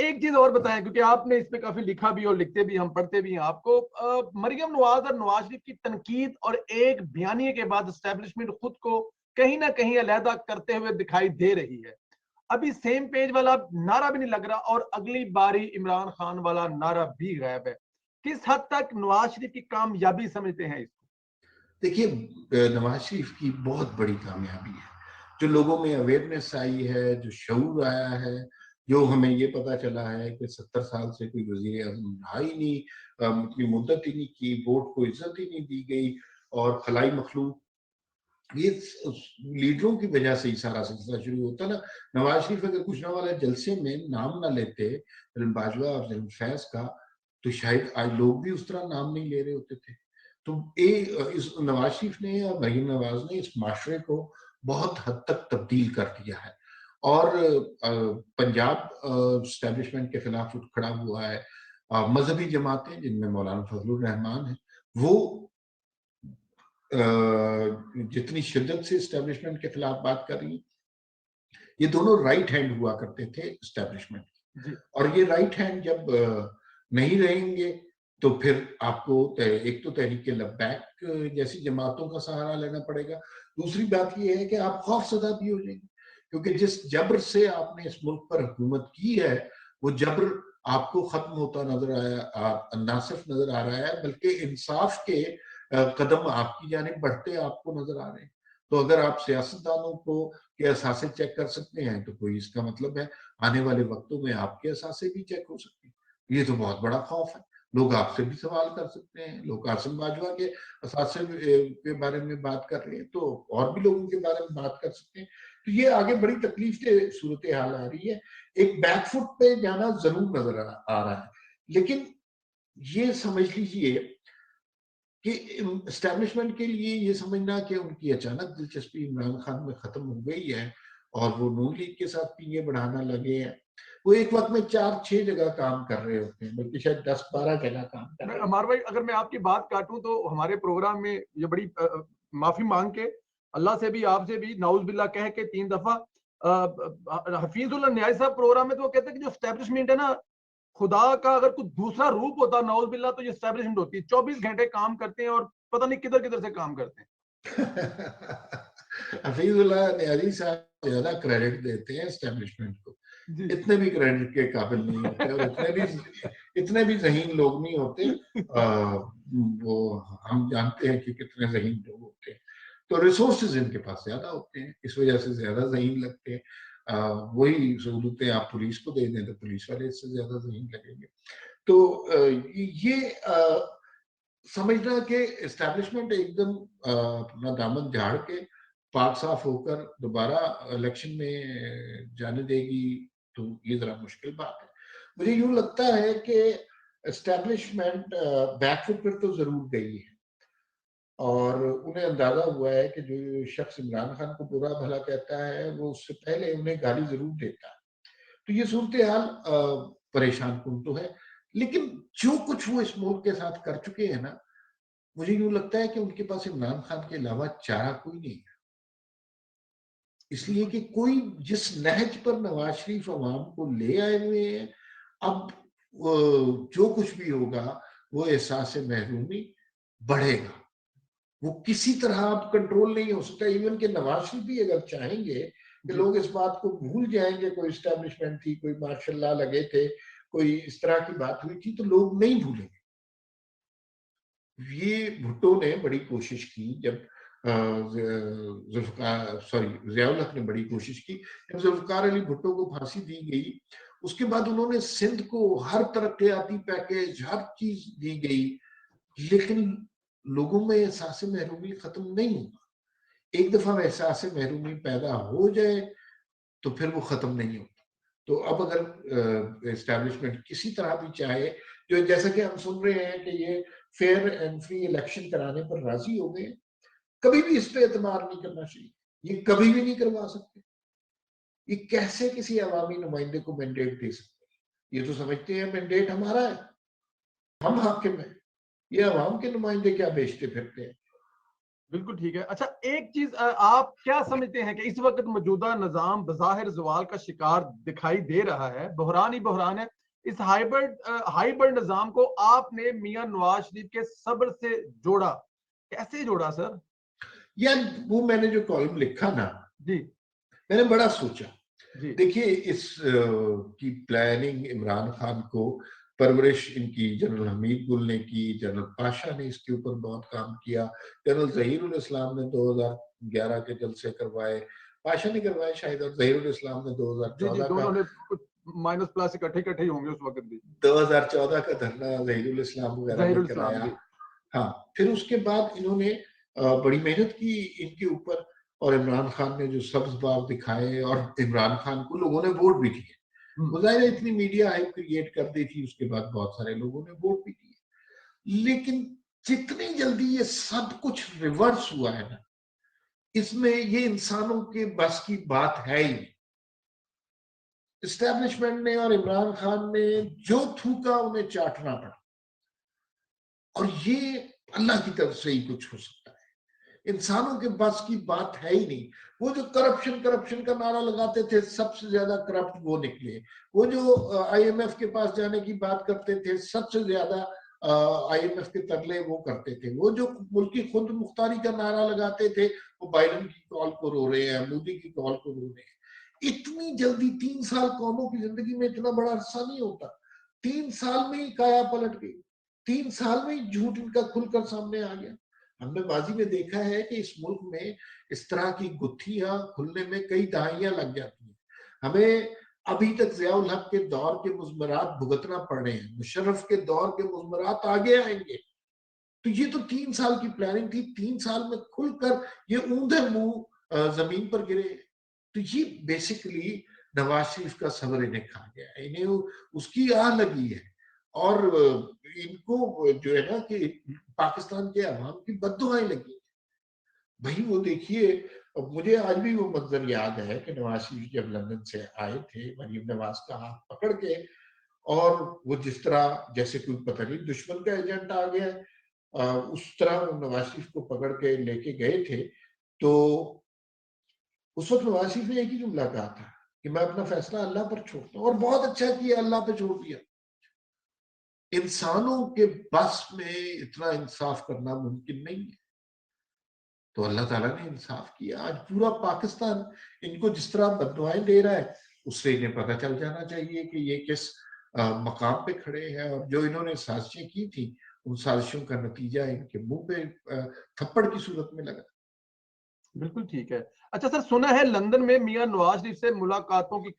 ایک چیز اور بتائیں، کیونکہ آپ نے اس پہ کافی لکھا بھی اور لکھتے بھی، ہم پڑھتے بھی ہیں آپ کو. مریم نواز اور نواز شریف کی تنقید اور ایک بیانیے کے بعد اسٹیبلشمنٹ خود کو کہیں نہ کہیں علیحدہ کرتے ہوئے دکھائی دے رہی ہے. ابھی سیم پیج والا نعرہ بھی نہیں لگ رہا اور اگلی باری عمران خان والا نعرہ بھی غائب ہے. کس حد تک نواز شریف کی کامیابی سمجھتے ہیں اس کو؟ دیکھیے، نواز شریف کی بہت بڑی کامیابی ہے جو لوگوں میں اویئرنیس آئی ہے، جو شعور آیا ہے، جو ہمیں یہ پتا چلا ہے کہ 70 سال سے کوئی وزیر اعظم رہا ہی نہیں، اتنی مدت ہی نہیں کی، ووٹ کو عزت ہی نہیں دی گئی، اور خلائی مخلوق یہ لیڈروں کی وجہ سے ہی سارا سلسلہ شروع ہوتا نا. نواز شریف اگر گجرا والے جلسے میں نام نہ لیتے باجوہ اور فیض کا، تو شاید آج لوگ بھی اس طرح نام نہیں لے رہے ہوتے تھے. تو اس نواز شریف نے اور مریم نواز نے اس معاشرے کو بہت حد تک تبدیل کر دیا ہے. اور پنجاب اسٹیبلشمنٹ کے خلاف اٹھ کھڑا ہوا ہے. مذہبی جماعتیں جن میں مولانا فضل الرحمان ہیں، وہ جتنی شدت سے اسٹیبلشمنٹ کے خلاف بات کر رہی ہیں. یہ دونوں رائٹ ہینڈ ہوا کرتے تھے اسٹیبلشمنٹ کی، اور یہ رائٹ ہینڈ جب نہیں رہیں گے تو پھر آپ کو ایک تو تحریک لبیک جیسی جماعتوں کا سہارا لینا پڑے گا. دوسری بات یہ ہے کہ آپ خوف زدہ بھی ہو جائیں گے، کیونکہ جس جبر سے آپ نے اس ملک پر حکومت کی ہے وہ جبر آپ کو ختم ہوتا نظر آیا، نہ صرف نظر آ رہا ہے بلکہ انصاف کے قدم آپ کی جانب بڑھتے آپ کو نظر آ رہے ہیں. تو اگر آپ سیاستدانوں کو کے اثاثے چیک کر سکتے ہیں تو کوئی اس کا مطلب ہے آنے والے وقتوں میں آپ کے اثاثے بھی چیک ہو سکتے ہیں. یہ تو بہت بڑا خوف ہے. لوگ آپ سے بھی سوال کر سکتے ہیں. لوگ قاسم باجوہ کے اثاثے کے بارے میں بات کر رہے ہیں تو اور بھی لوگوں کے بارے میں بات کر سکتے ہیں. تو یہ آگے بڑی تکلیف کے صورتحال آ رہی ہے. ایک بیک فٹ پہ جانا ضرور نظر آ رہا ہے، لیکن یہ سمجھ لیجئے کہ اسٹیبلشمنٹ کے لیے یہ سمجھنا کہ ان کی اچانک دلچسپی عمران خان میں ختم ہو گئی ہے اور وہ نون لیگ کے ساتھ پینگے بڑھانا لگے ہیں. وہ ایک وقت میں 4-6 جگہ کام کر رہے ہوتے ہیں، بلکہ شاید 10-12 جگہ کام کر رہے ہیں. عمار بھائی، اگر میں آپ کی بات کاٹوں تو ہمارے پروگرام میں یہ بڑی معافی مانگ کے اللہ سے بھی آپ سے بھی نعوذ باللہ کہہ کے 3 دفعہ حفیظ اللہ نیاز صاحب پروگرام میں تو وہ کہتے ہیں کہ جو اسٹیبلشمنٹ ہے نا، خدا کا اگر کوئی دوسرا روپ ہوتا نعوذ باللہ تو یہ اسٹیبلشمنٹ ہوتی ہے. 24 گھنٹے کام کرتے ہیں اور پتہ نہیں کدھر کدھر سے کام کرتے ہیں. حفیظ اللہ نیازی صاحب زیادہ کریڈٹ دیتے ہیں اسٹیبلشمنٹ کو. اتنے بھی کریڈٹ کے قابل نہیں ہوتے اور اتنے بھی ذہین لوگ نہیں ہوتے. وہ ہم جانتے ہیں کہ کتنے ذہین لوگ ہوتے ہیں. تو ریسورسز ان کے پاس زیادہ ہوتے ہیں، اس وجہ سے زیادہ ذہین لگتے ہیں. وہی سہولتیں آپ پولیس کو دے دیں تو پولیس والے اس سے زیادہ ذہین لگیں گے. تو یہ سمجھنا کہ اسٹیبلشمنٹ ایک دم اپنا دامن جھاڑ کے پاک صاف ہو کر دوبارہ الیکشن میں جانے دے گی تو یہ ذرا مشکل بات ہے. مجھے یوں لگتا ہے کہ اسٹیبلشمنٹ بیک فٹ پر تو ضرور گئی ہے، اور انہیں اندازہ ہوا ہے کہ جو شخص عمران خان کو برا بھلا کہتا ہے وہ اس سے پہلے انہیں گالی ضرور دیتا ہے. تو یہ صورتحال پریشان کن تو ہے، لیکن جو کچھ وہ اس ملک کے ساتھ کر چکے ہیں نا، مجھے یوں لگتا ہے کہ ان کے پاس عمران خان کے علاوہ چارہ کوئی نہیں ہے. اس لیے کہ کوئی جس نہج پر نواز شریف عوام کو لے آئے ہوئے ہیں، اب جو کچھ بھی ہوگا وہ احساس محرومی بڑھے گا. وہ کسی طرح اب کنٹرول نہیں ہو سکتا. ایون کہ نواز شریف بھی اگر چاہیں گے کہ لوگ اس بات کو بھول جائیں گے کوئی اسٹیبلشمنٹ تھی، کوئی ماشاء اللہ لگے تھے، کوئی اس طرح کی بات ہوئی تھی، تو لوگ نہیں بھولیں گے. یہ بھٹو نے بڑی کوشش کی جب ضیاء الحق نے بڑی کوشش کی جب ذوالفقار علی بھٹو کو پھانسی دی گئی. اس کے بعد انہوں نے سندھ کو ہر ترقیاتی پیکیج، ہر چیز دی گئی، لیکن لوگوں میں احساس محرومی ختم نہیں ہوگا. ایک دفعہ احساس محرومی پیدا ہو جائے تو پھر وہ ختم نہیں ہوتا. تو اب اگر اسٹیبلشمنٹ کسی طرح بھی چاہے، جو جیسا کہ ہم سن رہے ہیں کہ یہ فیئر اینڈ فری الیکشن کرانے پر راضی ہو گئے، کبھی بھی اس پہ اعتماد نہیں کرنا چاہیے. یہ کبھی بھی نہیں کروا سکتے. یہ کیسے کسی عوامی نمائندے کو مینڈیٹ دے سکتے ہیں؟ یہ تو سمجھتے ہیں مینڈیٹ ہمارا ہے، ہم حاکم ہیں. یہ عوام کے نمائندے کیا بیچتے پھرتے ہیں. بالکل ٹھیک ہے. اچھا ایک چیز آپ کیا سمجھتے ہیں کہ اس وقت موجودہ نظام بظاہر زوال کا شکار دکھائی دے رہا ہے, بحران ہی بحران ہے, اس ہائیبرڈ نظام کو آپ نے میاں نواز شریف کے صبر سے جوڑا, کیسے جوڑا سر؟ یار وہ میں نے جو کالم لکھا نا جی میں نے بڑا سوچا. جی دیکھیے اس کی پلاننگ عمران خان کو پرورش ان کی جنرل حمید گل نے کی, جنرل پاشا نے اس کے اوپر بہت کام کیا, جنرل ظہیر الاسلام نے 2011 کے جلسے کروائے, پاشا نے کروائے شاید, اور ظہیر الاسلام نے جی جی 2014 کا دونوں نے کچھ مائنس پلس اکٹھے ہی ہوں گے اس وقت بھی. 2014 کا دھرنا ظہیر الاسلام وغیرہ ظہیر نے الاسلام کرایا. جی. ہاں پھر اس کے بعد انہوں نے بڑی محنت کی ان کے اوپر, اور عمران خان نے جو سبز باغ دکھائے, اور عمران خان کو لوگوں نے ووٹ بھی دیے. مظاہرہ اتنی میڈیا ہائپ کریٹ کر دی تھی, اس کے بعد بہت سارے لوگوں نے ووٹ بھی دیے. لیکن جتنی جلدی یہ سب کچھ ریورس ہوا ہے نا, اس میں یہ انسانوں کے بس کی بات ہے ہی. اسٹیبلشمنٹ نے اور عمران خان نے جو تھوکا انہیں چاٹنا پڑا, اور یہ اللہ کی طرف سے ہی کچھ ہو سکتا ہے. انسانوں کے بس کی بات ہے ہی نہیں. وہ جو کرپشن کا نعرہ لگاتے تھے, سب سے زیادہ کرپٹ وہ نکلے. وہ جو آئی ایم ایف کے پاس جانے کی بات کرتے تھے, سب سے زیادہ آئی ایم ایف کے ترلے وہ کرتے تھے. وہ جو ملکی خود مختاری کا نعرہ لگاتے تھے, وہ بائیڈن کی کال کو رو رہے ہیں, مودی کی کال کو رو رہے ہیں. اتنی جلدی 3 سال قوموں کی زندگی میں اتنا بڑا عرصہ نہیں ہوتا. 3 سال میں ہی کایا پلٹ گئی, 3 سال میں ہی جھوٹ ان کا کھل کر سامنے آ گیا. ہم نے ماضی میں دیکھا ہے کہ اس ملک میں اس طرح کی گتھیاں کھلنے میں کئی دہائیاں لگ جاتی ہیں. ہمیں ابھی تک ضیاء الحق کے دور کے مضمرات بھگتنا پڑ رہے ہیں, مشرف کے دور کے مضمرات آگے آئیں گے. تو یہ تو 3 سال کی پلاننگ تھی, 3 سال میں کھل کر یہ اوندھے منہ زمین پر گرے. تو یہ بیسیکلی نواز شریف کا صبر انہیں کھا گیا, انہیں اس کی آہ لگی ہے, اور ان کو جو ہے نا کہ پاکستان کے عوام کی بددعائیں لگی. بھائی وہ دیکھیے, مجھے آج بھی وہ منظر یاد ہے کہ نواز شریف جب لندن سے آئے تھے مریم نواز کا ہاتھ پکڑ کے, اور وہ جس طرح جیسے کوئی پتہ نہیں دشمن کا ایجنٹ آ گیا ہے, اس طرح وہ نواز شریف کو پکڑ کے لے کے گئے تھے. تو اس وقت نواز شریف نے ایک ہی جملہ کہا تھا کہ میں اپنا فیصلہ اللہ پر چھوڑتا ہوں, اور بہت اچھا کیا اللہ پہ چھوڑ دیا. انسانوں کے بس میں اتنا انصاف کرنا ممکن نہیں ہے. تو اللہ تعالیٰ نے انصاف کیا. آج پورا پاکستان ان کو جس طرح بددعائیں دے رہا ہے, اس سے انہیں پتہ چل جانا چاہیے کہ یہ کس مقام پہ کھڑے ہیں, اور جو انہوں نے سازشیں کی تھی ان سازشوں کا نتیجہ ان کے منہ پہ تھپڑ کی صورت میں لگا. بالکل ٹھیک ہے. اچھا سر, سنا ہے لندن میں میاں نواز شریف سے ملاقاتوں کی